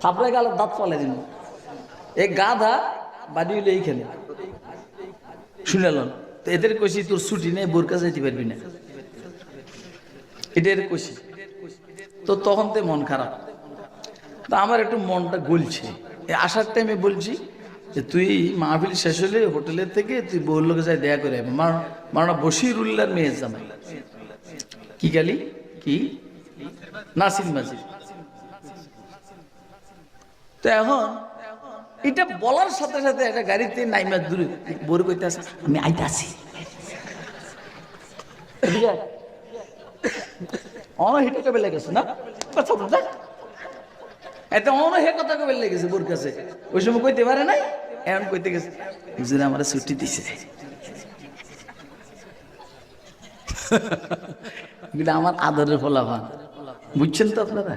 থাপড়ে গেল দাঁত ফলে দিন এই গাধা বাড়ি হইলে এইখানে শুনেলেন তো এদের কইছি তোর ছুটি নেই বোরকা যাইতে পারবি না এদের কইছি তো তখন তো মন খারাপ তো আমার একটু মনটা গলছে আসার টাইমে বলছি যে তুই মাহফিল শেষ হলে হোটেলের থেকে তুই বউর লোকে যাই দেখা করে মাওলানা বশিরুল্লাহর মেয়ের জামাই কি গালি কি নাসির মাজিদ তো এখন এটা বলার সাথে সাথে একটা গাড়িতে নাইমা দূরে বউর কইতে আছে আমি আইতে আসি অনহিত কবে লেগেছে না কথা বলতে এত অনহে কথা কবে লেগেছে বোর কাছে ওই সময় কইতে পারে নাই এখন কইতে গেছে হুজুর আমার ছুটি দিছে আমার আদরের ফলাফল বুঝছেন তো আপনারা